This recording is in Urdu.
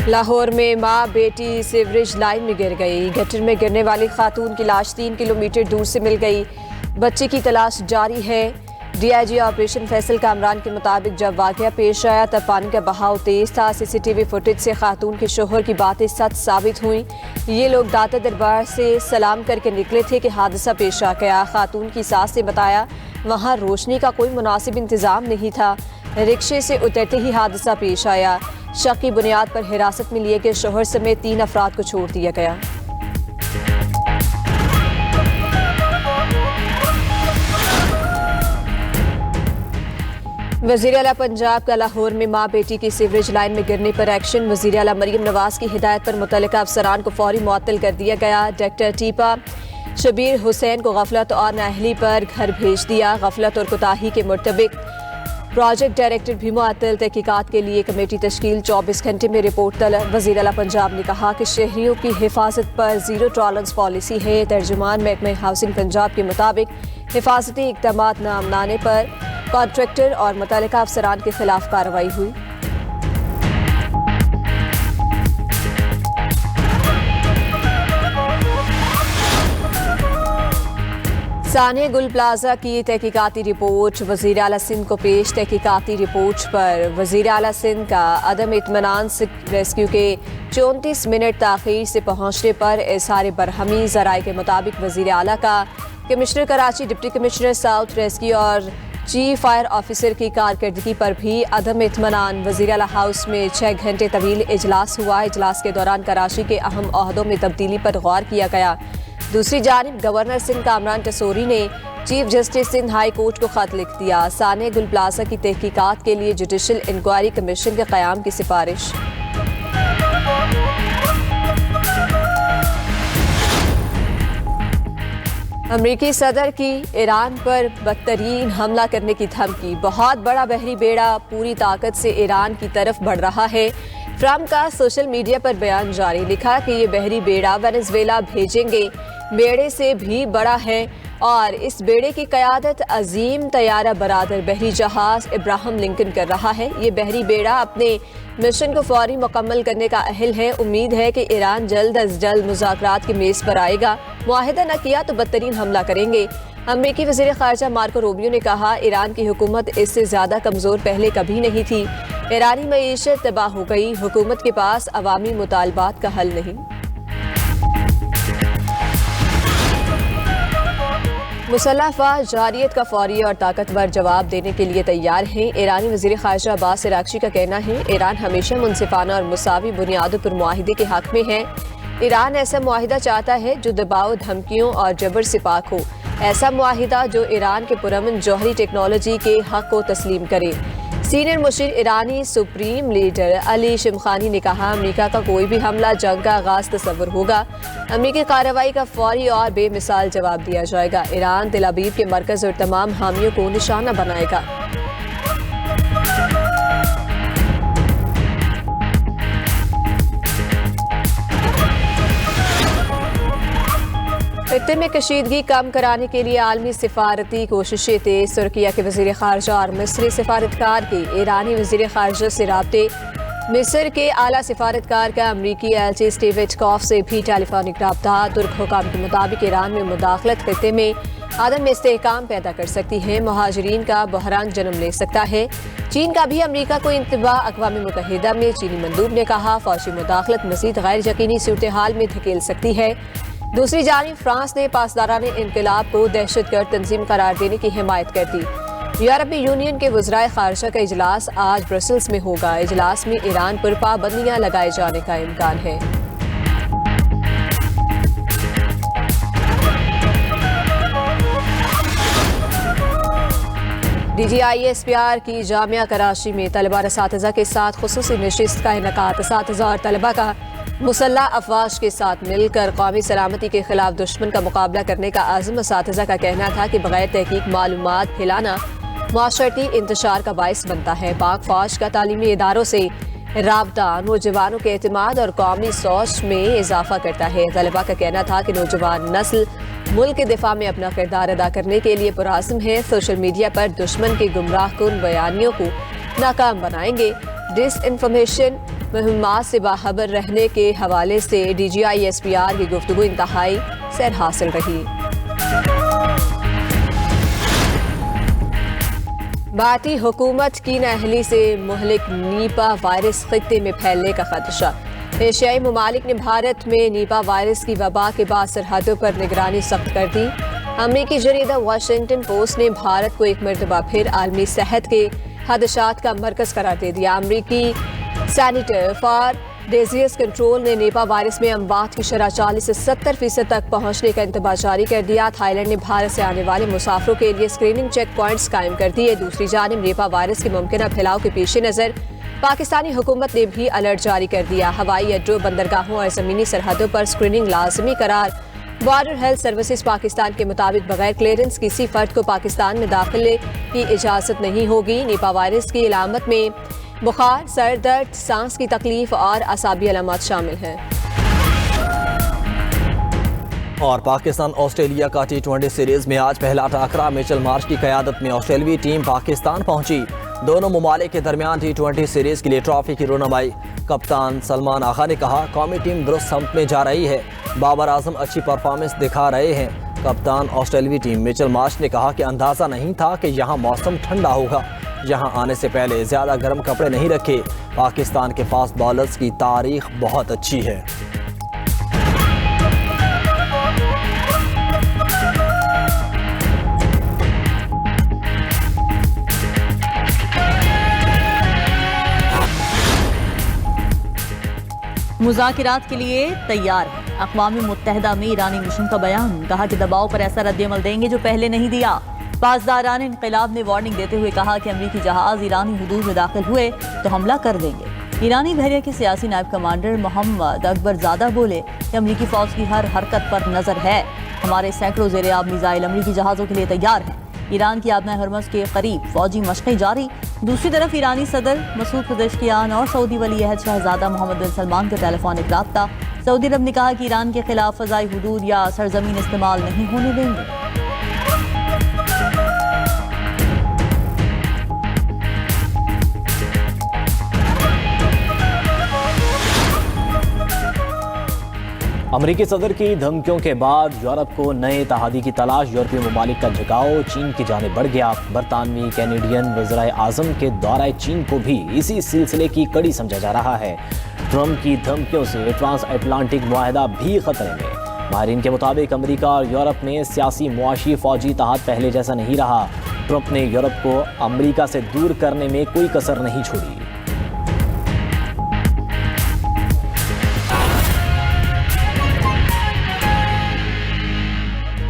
لاہور میں ماں بیٹی سیوریج لائن میں گر گئی۔ گٹر میں گرنے والی خاتون کی لاش 3 کلومیٹر دور سے مل گئی۔ بچے کی تلاش جاری ہے۔ D I G operation Faisal Kamran کے مطابق جب واقعہ پیش آیا تب پانی کا بہاؤ تیز تھا۔ سی سی ٹی وی فوٹیج سے خاتون کے شوہر کی باتیں سچ ثابت ہوئیں۔ یہ لوگ داتا دربار سے سلام کر کے نکلے تھے کہ حادثہ پیش آ گیا۔ خاتون کی ساس نے بتایا وہاں روشنی کا کوئی مناسب انتظام نہیں تھا۔ رکشے سے اترتے ہی حادثہ پیش آیا۔ شک کی بنیاد پر حراست میں لیے گئے شوہر سمیت 3 افراد کو چھوڑ دیا گیا۔ وزیر اعلیٰ پنجاب کا لاہور میں ماں بیٹی کی سیوریج لائن میں گرنے پر ایکشن۔ وزیر اعلیٰ مریم نواز کی ہدایت پر متعلقہ افسران کو فوری معطل کر دیا گیا۔ ڈاکٹر ٹیپا شبیر حسین کو غفلت اور نااہلی پر گھر بھیج دیا۔ غفلت اور کوتاہی کے مرتکب پروجیکٹ ڈائریکٹر بھی معطل۔ تحقیقات کے لیے کمیٹی تشکیل، 24 گھنٹے میں رپورٹ طلب۔ وزیر اعلیٰ پنجاب نے کہا کہ شہریوں کی حفاظت پر زیرو ٹالرنس پالیسی ہے۔ ترجمان محکمہ ہاؤسنگ پنجاب کے مطابق حفاظتی اقدامات نہ اپنانے پر کانٹریکٹر اور متعلقہ افسران کے خلاف کارروائی ہوئی۔ ثانیہ گل پلازا کی تحقیقاتی رپورٹ وزیر اعلیٰ سندھ کو پیش۔ تحقیقاتی رپورٹ پر وزیر اعلیٰ سندھ کا عدم اطمینان ریسکیو کے 34 منٹ تاخیر سے پہنچنے پر اظہار برہمی۔ ذرائع کے مطابق وزیر اعلیٰ کا commissioner Karachi, deputy commissioner south rescue اور چیف فائر آفیسر کی کارکردگی پر بھی عدم اطمینان۔ وزیر اعلیٰ ہاؤس میں 6 گھنٹے طویل اجلاس ہوا۔ اجلاس کے دوران کراچی کے اہم عہدوں میں تبدیلی پر غور کیا گیا۔ دوسری جانب گورنر سندھ کامران ٹسوری نے chief justice Sindh high court کو خط لکھ دیا۔ ثانیہ گل پلازا کی تحقیقات کے لیے جوڈیشل انکوائری کمیشن کے قیام کی سفارش۔ امریکی صدر کی ایران پر بدترین حملہ کرنے کی دھمکی۔ بہت بڑا بحری بیڑا پوری طاقت سے ایران کی طرف بڑھ رہا ہے۔ ٹرمپ کا سوشل میڈیا پر بیان جاری، لکھا کہ یہ بحری بیڑا وینزویلا بھیجیں گے، بیڑے سے بھی بڑا ہے اور اس بیڑے کی قیادت عظیم طیارہ بردار بحری جہاز ابراہم لنکن کر رہا ہے۔ یہ بحری بیڑا اپنے مشن کو فوری مکمل کرنے کا اہل ہے۔ امید ہے کہ ایران جلد از جلد مذاکرات کی میز پر آئے گا۔ معاہدہ نہ کیا تو بدترین حملہ کریں گے۔ امریکی وزیر خارجہ مارکو روبیو نے کہا ایران کی حکومت اس سے زیادہ کمزور پہلے کبھی نہیں تھی۔ ایرانی معیشت تباہ ہو گئی، حکومت کے پاس عوامی مطالبات کا حل نہیں۔ مسلح افواج جارحیت کا فوری اور طاقتور جواب دینے کے لیے تیار ہیں۔ ایرانی وزیر خارجہ عباس عراقچی کا کہنا ہے ایران ہمیشہ منصفانہ اور مساوی بنیادوں پر معاہدے کے حق میں ہے۔ ایران ایسا معاہدہ چاہتا ہے جو دباؤ، دھمکیوں اور جبر سے پاک ہو، ایسا معاہدہ جو ایران کے پرامن جوہری ٹیکنالوجی کے حق کو تسلیم کرے۔ سینئر مشیر ایرانی سپریم لیڈر علی شمخانی نے کہا امریکہ کا کوئی بھی حملہ جنگ کا آغاز تصور ہوگا۔ امریکی کارروائی کا فوری اور بے مثال جواب دیا جائے گا۔ ایران تل ابیب کے مرکز اور تمام حامیوں کو نشانہ بنائے گا۔ خطے میں کشیدگی کم کرانے کے لیے عالمی سفارتی کوششیں تیز۔ ترکیہ کے وزیر خارجہ اور مصری سفارتکار کے ایرانی وزیر خارجہ سے رابطے۔ مصر کے اعلیٰ سفارتکار کا امریکی ایلچی اسٹیو وٹکوف سے بھی ٹیلی فونک رابطہ۔ ترک حکام کے مطابق ایران میں مداخلت خطے میں عدم استحکام پیدا کر سکتی ہے، مہاجرین کا بحران جنم لے سکتا ہے۔ چین کا بھی امریکہ کو انتباہ۔ اقوام متحدہ میں چینی مندوب نے کہا فوجی مداخلت مزید غیر یقینی صورتحال میں دھکیل سکتی ہے۔ دوسری جانب فرانس نے پاسداران انقلاب کو دہشت گرد تنظیم قرار دینے کی حمایت کر دی۔ یورپی یونین کے وزرائے خارجہ کا اجلاس آج برسلز میں ہوگا۔ اجلاس میں ایران پر پابندیاں لگائے جانے کا امکان ہے۔ D G I S P R کی جامعہ کراچی میں طلبہ اور اساتذہ کے ساتھ خصوصی نشست کا انعقاد۔ اساتذہ اور طلبہ کا مسلح افواج کے ساتھ مل کر قومی سلامتی کے خلاف دشمن کا مقابلہ کرنے کا عزم۔ اساتذہ کا کہنا تھا کہ بغیر تحقیق معلومات پھیلانا معاشرتی انتشار کا باعث بنتا ہے۔ پاک فوج کا تعلیمی اداروں سے رابطہ نوجوانوں کے اعتماد اور قومی سوچ میں اضافہ کرتا ہے۔ طلبہ کا کہنا تھا کہ نوجوان نسل ملک کے دفاع میں اپنا کردار ادا کرنے کے لیے پرعزم ہے۔ سوشل میڈیا پر دشمن کے گمراہ کن بیانیوں کو ناکام بنائیں گے۔ ڈس انفارمیشن مہمات سے باخبر رہنے کے حوالے سے D G I S P R کی گفتگو انتہائی سیر حاصل رہی۔ بھارتی حکومت کی نااہلی سے مہلک نیپا وائرس خطے میں پھیلنے کا خدشہ۔ ایشیائی ممالک نے بھارت میں نیپا وائرس کی وبا کے بعد سرحدوں پر نگرانی سخت کر دی۔ امریکی جریدہ واشنگٹن پوسٹ نے بھارت کو ایک مرتبہ پھر عالمی صحت کے خدشات کا مرکز قرار دے دیا۔ امریکی سینیٹر فار ڈیزیز کنٹرول نے نیپا وائرس میں اموات کی شرح 40 سے 70% تک پہنچنے کا انتباہ جاری کر دیا۔ تھائی لینڈ نے بھارت سے آنے والے مسافروں کے لیے اسکریننگ چیک پوائنٹس قائم کر دیے۔ دوسری جانب نیپا وائرس کے ممکنہ پھیلاؤ کے پیش نظر پاکستانی حکومت نے بھی الرٹ جاری کر دیا۔ ہوائی اڈوں، بندرگاہوں اور زمینی سرحدوں پر اسکریننگ لازمی قرار۔ بارڈر ہیلتھ سروسز پاکستان کے مطابق بغیر کلیئرنس کسی فرد کو پاکستان میں داخلے کی اجازت نہیں ہوگی۔ نیپا وائرس کی علامت میں بخار، سر درد، سانس کی تکلیف اور اعصابی علامات شامل ہیں۔ اور پاکستان آسٹریلیا کا T20 سیریز میں آج پہلا ٹاکرا میچل مارش کی قیادت میں آسٹریلوی ٹیم پاکستان پہنچی۔ دونوں ممالک کے درمیان T20 سیریز کے لیے ٹرافی کی رونمائی۔ کپتان سلمان آغا نے کہا قومی ٹیم درست سمت میں جا رہی ہے، بابر اعظم اچھی پرفارمنس دکھا رہے ہیں۔ کپتان آسٹریلوی ٹیم میچل مارش نے کہا کہ اندازہ نہیں تھا کہ یہاں موسم ٹھنڈا ہوگا، یہاں آنے سے پہلے زیادہ گرم کپڑے نہیں رکھے۔ پاکستان کے فاسٹ بالرز کی تاریخ بہت اچھی ہے۔ مذاکرات کے لیے تیار ہے۔ اقوام متحدہ میں ایرانی مشن کا بیان، کہا کہ دباؤ پر ایسا رد عمل دیں گے جو پہلے نہیں دیا۔ پاسداران انقلاب نے وارننگ دیتے ہوئے کہا کہ امریکی جہاز ایرانی حدود میں داخل ہوئے تو حملہ کر دیں گے۔ ایرانی بحریہ کے سیاسی نائب کمانڈر محمد اکبر زادہ بولے کہ امریکی فوج کی ہر حرکت پر نظر ہے، ہمارے سینکڑوں زیر آب میزائل امریکی جہازوں کے لیے تیار ہیں۔ ایران کی آبنہ ہرمز کے قریب فوجی مشقیں جاری۔ دوسری طرف ایرانی صدر مسعود پزشکیان اور سعودی ولی عہد شہزادہ محمد بن سلمان کا ٹیلی فونک رابطہ۔ سعودی عرب نے کہا کہ ایران کے خلاف فضائی حدود یا سرزمین استعمال نہیں ہونے دیں گے۔ امریکی صدر کی دھمکیوں کے بعد یورپ کو نئے اتحادی کی تلاش، یورپی ممالک کا جھکاؤ چین کی جانب بڑھ گیا۔ برطانوی کینیڈین وزرائے اعظم کے دورہ چین کو بھی اسی سلسلے کی کڑی سمجھا جا رہا ہے۔ ٹرمپ کی دھمکیوں سے ٹرانس اٹلانٹک معاہدہ بھی خطرے میں۔ ماہرین کے مطابق امریکہ اور یورپ میں سیاسی، معاشی، فوجی اتحاد پہلے جیسا نہیں رہا۔ ٹرمپ نے یورپ کو امریکہ سے دور کرنے میں کوئی کسر نہیں چھوڑی۔